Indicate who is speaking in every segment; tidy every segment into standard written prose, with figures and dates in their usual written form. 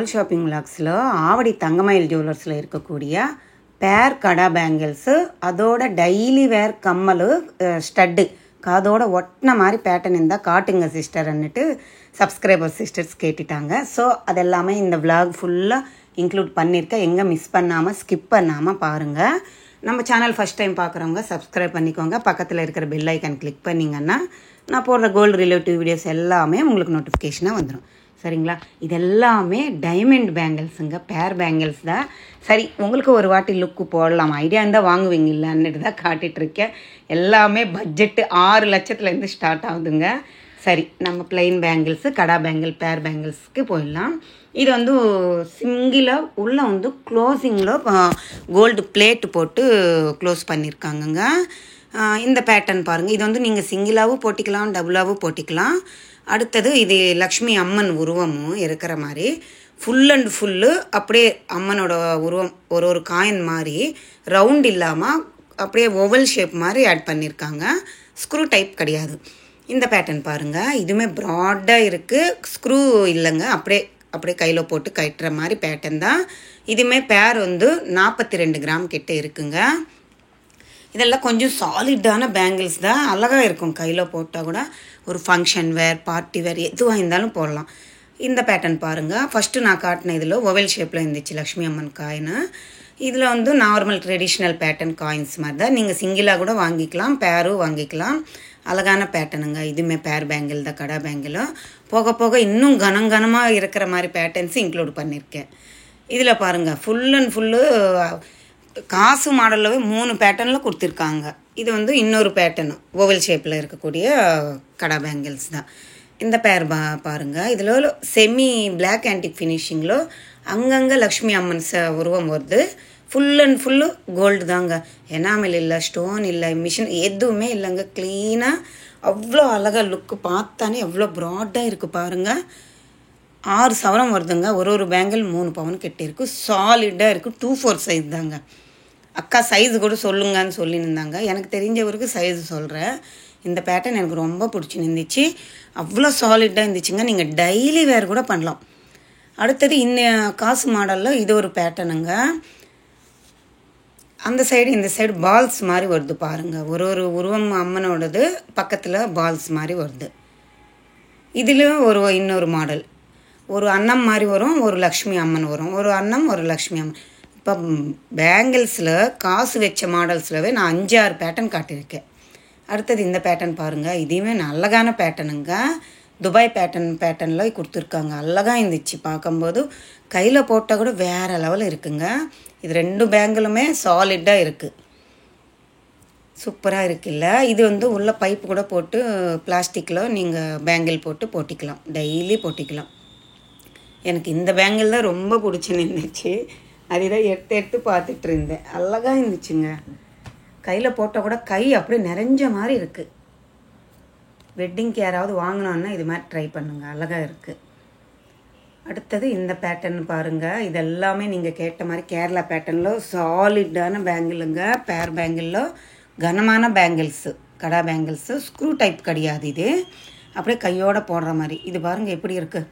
Speaker 1: Gold shopping விலாக்ஸில் Avadi தங்கமயில் ஜுவல்லர்ஸில் இருக்கக்கூடிய பேர் கடா bangles, அதோட டெய்லி வேர் கம்மல், ஸ்டட்டு காதோட ஒட்டின மாதிரி பேட்டர்ன் இருந்தால் காட்டுங்க சிஸ்டர்ன்னுட்டு சப்ஸ்கிரைபர் சிஸ்டர்ஸ் கேட்டுட்டாங்க. ஸோ அதெல்லாமே இந்த விலாக் ஃபுல்லாக இன்க்ளூட் பண்ணியிருக்கேன். எங்கே மிஸ் பண்ணாமல் ஸ்கிப் பண்ணாமல் பாருங்கள். நம்ம சேனல் ஃபஸ்ட் டைம் பார்க்குறவங்க சப்ஸ்கிரைப் பண்ணிக்கோங்க. பக்கத்தில் இருக்கிற பெல் ஐக்கான் கிளிக் பண்ணிங்கன்னா நான் போடுற கோல்டு ரிலேட்டிவ் வீடியோஸ் எல்லாமே உங்களுக்கு நோட்டிஃபிகேஷனாக வந்துடும். சரிங்களா? இது எல்லாமே டைமண்ட் பேங்கிள்ஸுங்க, பேர் பேங்கிள்ஸ் தான். சரி, உங்களுக்கு ஒரு வாட்டி லுக்கு போடலாம் ஐடியா இருந்தால் வாங்குவீங்க இல்லைன்னுட்டு தான் காட்டிகிட்ருக்கேன். எல்லாமே பட்ஜெட்டு 6 லட்சத்துலேருந்து ஸ்டார்ட் ஆகுதுங்க. சரி, நம்ம பிளெயின் பேங்கிள்ஸு, கடா பேங்கிள், பேர் பேங்கிள்ஸுக்கு போயிடலாம். இது வந்து சிங்கிளாக உள்ளே வந்து க்ளோஸிங்கில் கோல்டு பிளேட்டு போட்டு க்ளோஸ் பண்ணியிருக்காங்கங்க. இந்த பேட்டர்ன் பாருங்கள். இது வந்து நீங்கள் சிங்கிளாகவும் போட்டிக்கலாம், டபுளாகவும் போட்டிக்கலாம். அடுத்தது இது லக்ஷ்மி அம்மன் உருவமும் இருக்கிற மாதிரி ஃபுல் அண்ட் ஃபுல்லு அப்படியே அம்மனோட உருவம் ஒரு காயின் மாதிரி ரவுண்ட் இல்லாமல் அப்படியே ஓவல் ஷேப் மாதிரி ஆட் பண்ணியிருக்காங்க. ஸ்க்ரூ டைப் கிடையாது. இந்த பேட்டர்ன் பாருங்கள். இதுவுமே ப்ராடாக இருக்குது, ஸ்க்ரூ இல்லைங்க. அப்படியே கையில் போட்டு கட்டுற மாதிரி பேட்டர்ன் தான். இதுவுமே பேர் வந்து 42 கிராம் கிட்ட இருக்குங்க. இதெல்லாம் கொஞ்சம் சாலிடான பேங்கிள்ஸ் தான். அழகாக இருக்கும் கையில் போட்டால் கூட. ஒரு ஃபங்க்ஷன் வேர், பார்ட்டி வேர் எதுவாக இருந்தாலும் போடலாம். இந்த பேட்டர்ன் பாருங்கள். ஃபஸ்ட்டு நான் காட்டின இதில் ஓவல் ஷேப்பில் இருந்துச்சு லக்ஷ்மி அம்மன் காயின். இதில் வந்து நார்மல் ட்ரெடிஷ்னல் பேட்டர்ன் காயின்ஸ் மாதிரி தான். நீங்கள் சிங்கிளாக கூட வாங்கிக்கலாம், பேரும் வாங்கிக்கலாம். அழகான பேட்டர்னுங்க. இதுவுமே பேர் பேங்கிள் தான், கடா பேங்கிளும். போக போக இன்னும் கனமாக இருக்கிற மாதிரி பேட்டர்ன்ஸ் இன்க்ளூட் பண்ணியிருக்கேன். இதில் பாருங்கள், ஃபுல் அண்ட் ஃபுல்லு காசு மாடலில் 3 பேட்டர்னில் கொடுத்துருக்காங்க. இது வந்து இன்னொரு பேட்டர்னு ஓவல் ஷேப்பில் இருக்கக்கூடிய கடா பேங்கிள்ஸ் தான். இந்த பேர் பாருங்கள். இதில் செமி பிளாக் ஆன்டிக் ஃபினிஷிங்கில் அங்கங்கே லக்ஷ்மி அம்மன் உருவம் வருது. ஃபுல் அண்ட் ஃபுல்லு கோல்டு தாங்க. எனாமல் இல்லை, ஸ்டோன் இல்லை, மிஷின் எதுவுமே இல்லைங்க. க்ளீனாக அவ்வளோ அழகாக லுக்கு. பார்த்தானே எவ்வளோ ப்ராடாக இருக்குது பாருங்கள். 6 சவரம் வருதுங்க. ஒரு பேங்கிள் 3 பவுன் கிட்டே இருக்குது. சாலிடாக இருக்குது. 2/4 சைஸ் தாங்க. அக்கா சைஸு கூட சொல்லுங்கன்னு சொல்லியிருந்தாங்க. எனக்கு தெரிஞ்சவருக்கு சைஸு சொல்கிறேன். இந்த பேட்டர்ன் எனக்கு ரொம்ப பிடிச்சிருந்துச்சு. அவ்வளோ சாலிடாக இருந்துச்சுங்க. நீங்கள் டெய்லி வேர் கூட பண்ணலாம். அடுத்தது காசு மாடலில் இது ஒரு பேட்டர்னுங்க. அந்த சைடு இந்த சைடு பால்ஸ் மாதிரி வருது பாருங்கள். ஒரு உருவம் அம்மனோடது பக்கத்தில் பால்ஸ் மாதிரி வருது. இதுலேயும் இன்னொரு மாடல். ஒரு அன்னம் மாதிரி வரும், ஒரு லக்ஷ்மி அம்மன் வரும். ஒரு அன்னம், ஒரு லக்ஷ்மி அம்மன். இப்போ பேங்கிள்ஸில் காசு வச்ச மாடல்ஸ்லவே நான் 5-6 பேட்டர்ன் காட்டியிருக்கேன். அடுத்தது இந்த பேட்டர்ன் பாருங்கள். இதையுமே அழகான பேட்டர்னுங்க. துபாய் பேட்டர்னில் கொடுத்துருக்காங்க. அழகாக இருந்துச்சு பார்க்கும்போது. கையில் போட்டால் கூட வேறு லெவலில் இருக்குங்க. இது 2 பேங்கிளுமே சாலிடாக இருக்குது. சூப்பராக இருக்குல்ல? இது வந்து உள்ள பைப்பு கூட போட்டு பிளாஸ்டிக்கில் நீங்கள் பேங்கிள் போட்டு போட்டிக்கலாம், டெய்லி போட்டிக்கலாம். எனக்கு இந்த பேங்கிள் தான் ரொம்ப பிடிச்சிருந்துச்சு. அதுதான் எடுத்து பார்த்துட்டு இருந்தேன். அழகாக இருந்துச்சுங்க. கையில் போட்டால் கூட கை அப்படியே நிறைஞ்ச மாதிரி இருக்குது. வெட்டிங்க்கு யாராவது வாங்கினோன்னா இது மாதிரி ட்ரை பண்ணுங்க. அழகாக இருக்குது. அடுத்தது இந்த பேட்டர்ன் பாருங்கள். இது எல்லாமே நீங்கள் கேட்ட மாதிரி கேரளா பேட்டர்னில் சாலிடான பேங்கிளுங்க. பேர் பேங்கிளில் கனமான பேங்கிள்ஸு, கடா பேங்கிள்ஸு. ஸ்க்ரூ டைப் கிடையாது. இது அப்படியே கையோடு போடுற மாதிரி. இது பாருங்கள் எப்படி இருக்குது.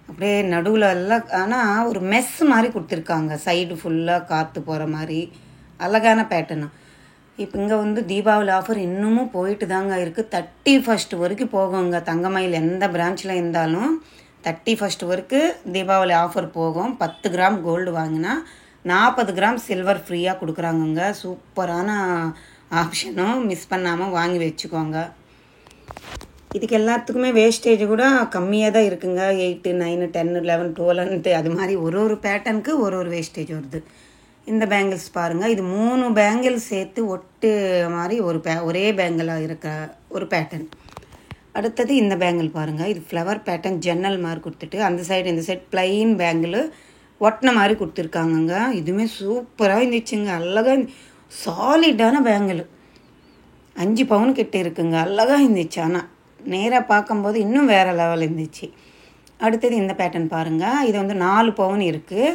Speaker 1: அப்படியே நடுவில் எல்லாம் ஆனால் ஒரு மெஸ் மாதிரி கொடுத்துருக்காங்க. சைடு ஃபுல்லாக காற்று போகிற மாதிரி அழகான பேட்டர்னு. இப்போ இங்கே வந்து தீபாவளி ஆஃபர் இன்னமும் போயிட்டு தாங்க இருக்குது. 31 வரைக்கும் போகுங்க. தங்கமயில் எந்த பிரான்ச்சில் இருந்தாலும் 31 வரைக்கும் தீபாவளி ஆஃபர் போகும். 10 கிராம் கோல்டு வாங்கினா 40 கிராம் சில்வர் ஃப்ரீயாக கொடுக்குறாங்கங்க. சூப்பரான ஆப்ஷனும். மிஸ் பண்ணாமல் வாங்கி வச்சுக்கோங்க. இதுக்கு எல்லாத்துக்குமே வேஸ்டேஜ் கூட கம்மியாக தான் இருக்குங்க. 8, 9, 10, 11, 12 அது மாதிரி ஒரு பேட்டர்னுக்கு ஒரு வேஸ்டேஜ் வருது. இந்த பேங்கிள்ஸ் பாருங்கள். இது 3 பேங்கிள் சேர்த்து ஒட்டு மாதிரி ஒரே பேங்கிளாக இருக்க ஒரு பேட்டர்ன். அடுத்தது இந்த பேங்கிள் பாருங்கள். இது ஃப்ளவர் பேட்டர்ன் ஜன்னல் மாதிரி கொடுத்துட்டு அந்த சைடு இந்த சைடு பிளைன் பேங்கிள் ஒட்டின மாதிரி கொடுத்துருக்காங்கங்க. இதுவுமே சூப்பராக இருந்துச்சுங்க. அழகாக சாலிடான பேங்கிள். 5 பவுன் கிட்டே இருக்குங்க. அழகாக இருந்துச்சு. ஆனால் நேராக பார்க்கும்போது இன்னும் வேறு லெவல் இருந்துச்சு. அடுத்தது இந்த பேட்டர்ன் பாருங்கள். இது வந்து 4 பவுன் இருக்குது.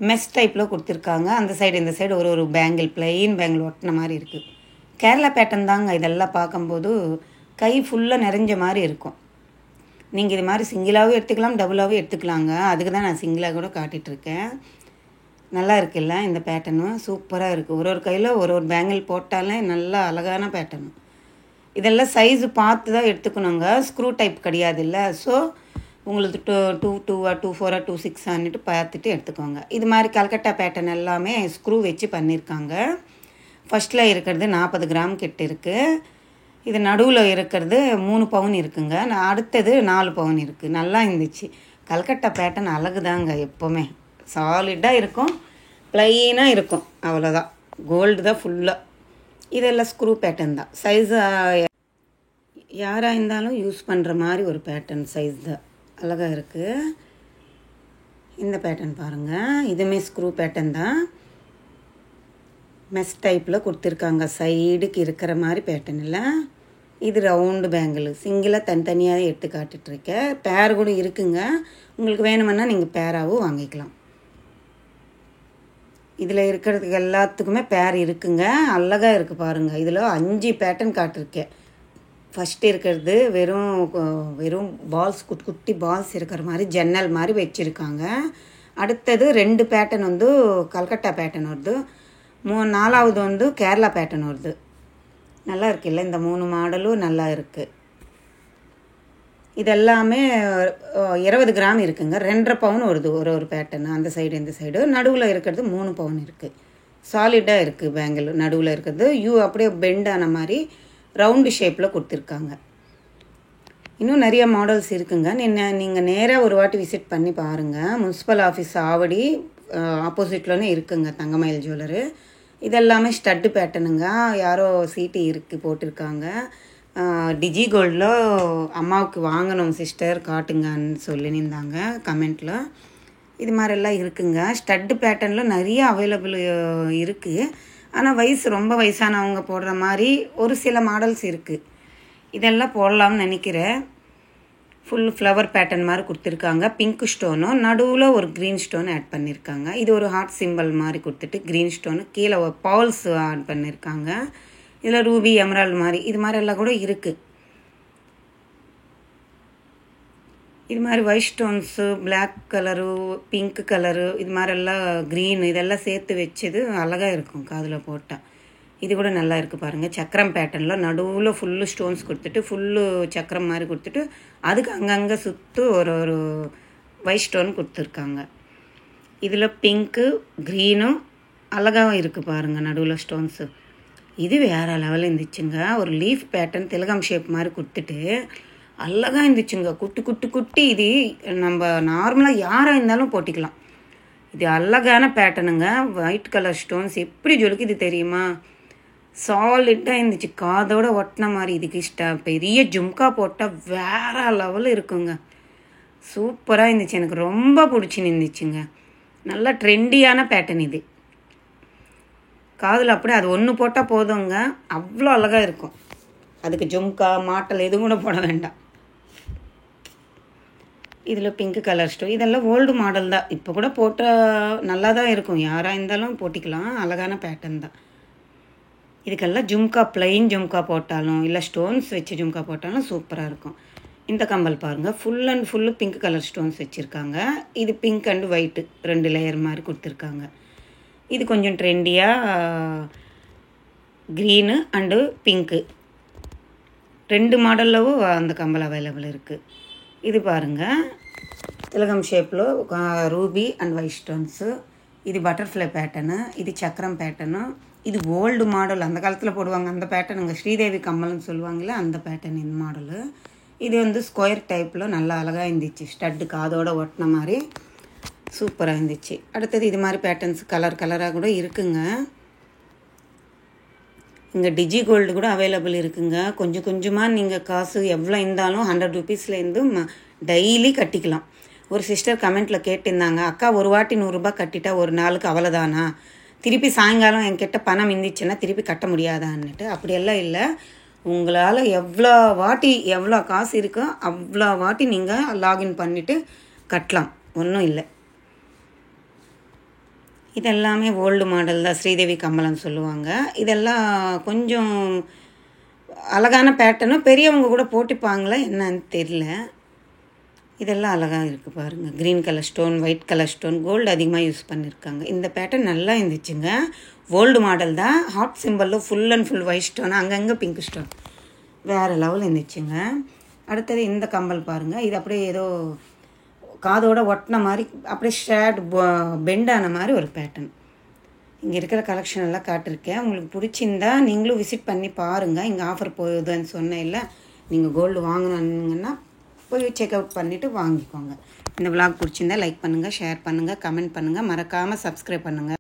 Speaker 1: மெஸ் டைப்பில் கொடுத்துருக்காங்க. அந்த சைடு இந்த சைடு ஒரு பேங்கிள், பிளெயின் பேங்கிள் ஒட்டின மாதிரி இருக்குது. கேரளா பேட்டர்ன் தாங்க. இதெல்லாம் பார்க்கும்போது கை ஃபுல்லாக நிறைஞ்ச மாதிரி இருக்கும். நீங்கள் இது மாதிரி சிங்கிளாகவும் எடுத்துக்கலாம், டபுளாகவும் எடுத்துக்கலாங்க. அதுக்கு தான் நான் சிங்கிளாக கூட காட்டிகிட்ருக்கேன். நல்லா இருக்குல்ல இந்த பேட்டர்னு, சூப்பராக இருக்குது. ஒரு கையில் ஒரு பேங்கிள் போட்டாலே நல்லா அழகான பேட்டர்னு. இதெல்லாம் சைஸு பார்த்து தான் எடுத்துக்கணுங்க, ஸ்க்ரூ டைப் கிடையாது இல்லை. ஸோ உங்களுக்கு 2 2 4 2 6 பார்த்துட்டு எடுத்துக்கோங்க. இது மாதிரி கல்கட்டா பேட்டர்ன் எல்லாமே ஸ்க்ரூ வச்சு பண்ணியிருக்காங்க. ஃபஸ்ட்டில் இருக்கிறது 40 கிராம் கிட்ட இருக்குது. இது நடுவில் இருக்கிறது 3 பவுன் இருக்குங்க. அடுத்தது 4 பவுன் இருக்குது. நல்லா இருந்துச்சு. கல்கட்டா பேட்டர்ன் அழகு தாங்க, எப்போவுமே சாலிடாக இருக்கும், ப்ளைனாக இருக்கும், அவ்வளோதான். கோல்டு தான் ஃபுல்லாக. இதெல்லாம் ஸ்க்ரூ பேட்டர்ன் தான். சைஸு யாராக இருந்தாலும் யூஸ் பண்ணுற மாதிரி ஒரு பேட்டர்ன் சைஸ் தான். அழகாக இருக்குது. இந்த பேட்டர்ன் பாருங்கள், இதுவுமே ஸ்க்ரூ பேட்டர்ன் தான். மெஸ் டைப்பில் கொடுத்துருக்காங்க, சைடுக்கு இருக்கிற மாதிரி பேட்டர்ன் இல்லை. இது ரவுண்டு பேங்கிள், சிங்கிளாக தனித்தனியாக எடுத்து காட்டிகிட்ருக்கேன். பேர் கூட இருக்குங்க, உங்களுக்கு வேணுமென்னா நீங்கள் பேராகவும் வாங்கிக்கலாம். இதில் இருக்கிறதுக்கு எல்லாத்துக்குமே பேர் இருக்குங்க, அழகாக இருக்குது பாருங்கள். இதில் 5 பேட்டர்ன் காட்டிருக்கேன். ஃபஸ்ட்டு இருக்கிறது வெறும் பால்ஸ், குட்டி குட்டி பால்ஸ் இருக்கிற மாதிரி ஜன்னல் மாதிரி வச்சுருக்காங்க. அடுத்தது 2 பேட்டர்ன் வந்து கல்கட்டா பேட்டர்ன் வருது. 4வது வந்து கேரளா பேட்டர்ன் வருது. நல்லா இருக்குல்ல, இந்த 3 மாடலும் நல்லா இருக்குது. இதெல்லாமே 20 கிராம் இருக்குங்க. 2.5 பவுன் வருது ஒரு பேட்டர்னு. அந்த சைடு இந்த சைடு. நடுவில் இருக்கிறது 3 பவுன் இருக்குது. சாலிடாக இருக்குது பேங்கிள். நடுவில் இருக்கிறது அப்படியே பெண்ட் ஆன மாதிரி ரவுண்டு ஷேப்பில் கொடுத்துருக்காங்க. இன்னும் நிறைய மாடல்ஸ் இருக்குங்க. நீங்கள் நேராக ஒரு வாட்டி விசிட் பண்ணி பாருங்கள். முனிசிபல் ஆஃபீஸ் ஆவடி ஆப்போசிட்லனே இருக்குங்க தங்கமயில் ஜுவல்லரு. இதெல்லாமே ஸ்டட்டு பேட்டர்னுங்க. யாரோ சீட்டு இருக்குது போட்டிருக்காங்க. டிஜி கோல்டில் அம்மாவுக்கு வாங்கணும் சிஸ்டர், காட்டுங்கன்னு சொல்லியிருந்தாங்க கமெண்ட்டில். இது மாதிரிலாம் இருக்குங்க. ஸ்டட்டு பேட்டர்னில் நிறைய அவைலபிள் இருக்குது. ஆனால் ரொம்ப வயசானவங்க போடுற மாதிரி ஒரு சில மாடல்ஸ் இருக்குது. இதெல்லாம் போடலாம்னு நினைக்கிறேன். ஃபுல் ஃப்ளவர் பேட்டர்ன் மாதிரி கொடுத்துருக்காங்க. பிங்க் ஸ்டோனும் நடுவில் ஒரு க்ரீன் ஸ்டோன் ஆட் பண்ணியிருக்காங்க. இது ஒரு ஹார்ட் சிம்பிள் மாதிரி கொடுத்துட்டு க்ரீன் ஸ்டோனு கீழே பால்ஸ் ஆட் பண்ணியிருக்காங்க. இதில் ரூபி எமரால்டு மாதிரி இது மாதிரி எல்லாம் கூட இருக்குது. இது மாதிரி white stones, black colour, pink colour, இது மாதிரிலாம் க்ரீன் இதெல்லாம் சேர்த்து வச்சது அழகாக இருக்கும் காதில் போட்டால். இது கூட நல்லா இருக்குது பாருங்கள். சக்கரம் பேட்டர்னில் நடுவில் ஃபுல்லு ஸ்டோன்ஸ் கொடுத்துட்டு ஃபுல்லு சக்கரம் மாதிரி கொடுத்துட்டு அதுக்கு அங்கங்கே சுற்று ஒரு ஒயிட் ஸ்டோன் கொடுத்துருக்காங்க. இதில் பிங்க்கு க்ரீனும் அழகாகவும் இருக்குது பாருங்கள் நடுவில் ஸ்டோன்ஸு. இது வேறு லெவலில் இருந்துச்சுங்க. ஒரு லீஃப் பேட்டர்ன் திலகம் ஷேப் மாதிரி கொடுத்துட்டு அழகாக இருந்துச்சுங்க. குட்டி இது நம்ம நார்மலாக யாராக இருந்தாலும் போட்டிக்கலாம். இது அழகான பேட்டர்னுங்க. ஒயிட் கலர் ஸ்டோன்ஸ் எப்படி ஜொலிக்குது தெரியுமா? சாலிட்டாக இருந்துச்சு, காதோட ஒட்டின மாதிரி. இதுக்கு பெரிய ஜும்கா போட்டால் வேறு லெவலில் இருக்குங்க. சூப்பராக இருந்துச்சு, எனக்கு ரொம்ப பிடிச்சிருந்துச்சுங்க. நல்லா ட்ரெண்டியான பேட்டர்ன் இது. காதில் அப்படியே அது ஒன்று போட்டால் போதுங்க, அவ்வளோ அழகாக இருக்கும். அதுக்கு ஜும்கா மாட்டல் எதுவும் கூட போட வேண்டாம். இதில் பிங்க் கலர் ஸ்டோன் இதெல்லாம் ஓல்டு மாடல் தான். இப்போ கூட போட்டால் நல்லா தான் இருக்கும், யாராக இருந்தாலும் போட்டிக்கலாம். அழகான பேட்டர்ன் தான். இதுக்கெல்லாம் ஜும்கா பிளைன் ஜும்கா போட்டாலும் இல்லை ஸ்டோன்ஸ் வச்சு ஜும்கா போட்டாலும் சூப்பராக இருக்கும். இந்த கம்பல் பாருங்கள், full and full pink colour stones வச்சுருக்காங்க. இது பிங்க் அண்டு ஒயிட்டு 2 லேயர் மாதிரி கொடுத்துருக்காங்க. இது கொஞ்சம் ட்ரெண்டியாக க்ரீனு அண்டு பிங்க்கு 2 மாடல்லவும் அந்த கம்பல் அவைலபிள் இருக்குது. இது பாருங்கள், திலகம் ஷேப்பில் ரூபி அண்ட் ஒயிட் ஸ்டோன்ஸு. இது பட்டர்ஃப்ளை பேட்டர்னு, இது சக்கரம் பேட்டர்னு. இது ஓல்டு மாடல், அந்த காலத்தில் போடுவாங்க அந்த பேட்டர்னுங்க. ஸ்ரீதேவி கம்மல்னு சொல்லுவாங்கள்ல அந்த பேட்டர்ன் இந்த மாடலு. இது வந்து ஸ்கொயர் டைப்பில் நல்லா அழகாக இருந்துச்சு, ஸ்டட்டு காதோட ஒட்டின மாதிரி சூப்பராக இருந்துச்சு. அடுத்தது இது மாதிரி பேட்டர்ன்ஸ் கலராக கூட இருக்குங்க. இங்கே டிஜி கோல்டு கூட அவைலபிள் இருக்குங்க. கொஞ்சமாக நீங்கள் காசு எவ்வளோ இருந்தாலும் 100 ருபீஸ்லேருந்து டெய்லி கட்டிக்கலாம். ஒரு சிஸ்டர் கமெண்ட்டில் கேட்டிருந்தாங்க, அக்கா ஒரு வாட்டி 100 ரூபாய் கட்டிட்டா ஒரு நாளுக்கு அவ்வளோதானா, திருப்பி சாயங்காலம் என்கிட்ட பணம் இருந்துச்சுன்னா திருப்பி கட்ட முடியாதான்னுட்டு. அப்படியெல்லாம் இல்லை, உங்களால் எவ்வளோ காசு இருக்கோ அவ்வளோ வாட்டி நீங்கள் லாகின் பண்ணிவிட்டு கட்டலாம், ஒன்றும் இல்லை. இதெல்லாமே ஓல்டு மாடல் தான், ஸ்ரீதேவி கம்மல்னு சொல்லுவாங்க. இதெல்லாம் கொஞ்சம் அழகான பேட்டர்னும் பெரியவங்க கூட போட்டுப்பாங்களா என்னன்னு தெரியல. இதெல்லாம் அழகாக இருக்குது பாருங்கள். Green colour stone, white colour stone, gold அதிகமாக யூஸ் பண்ணியிருக்காங்க. இந்த பேட்டர்ன் நல்லா இருந்துச்சுங்க. ஓல்டு மாடல் தான். ஹார்ட் சிம்பிளில் full and full white stone, அங்கங்கே பிங்க் ஸ்டோன், வேறு லெவல் இருந்துச்சுங்க. அடுத்தது இந்த கம்பல் பாருங்கள். இது அப்படியே ஏதோ காதோட ஒட்டின மாதிரி அப்படியே ஷேட் பெண்டான மாதிரி ஒரு பேட்டர்ன். இங்கே இருக்கிற கலெக்ஷன் எல்லாம் காட்டிருக்கேன். உங்களுக்கு பிடிச்சிருந்தா நீங்களும் விசிட் பண்ணி பாருங்கள். இங்கே ஆஃபர் போகுதுன்னு சொன்னேன் இல்லை, நீங்கள் கோல்டு வாங்கினீங்கன்னா போய் செக் அவுட் பண்ணிவிட்டு வாங்கிக்கோங்க. இந்த விளாக் பிடிச்சிருந்தா லைக் பண்ணுங்கள், ஷேர் பண்ணுங்கள், கமெண்ட் பண்ணுங்கள், மறக்காமல் சப்ஸ்கிரைப் பண்ணுங்கள்.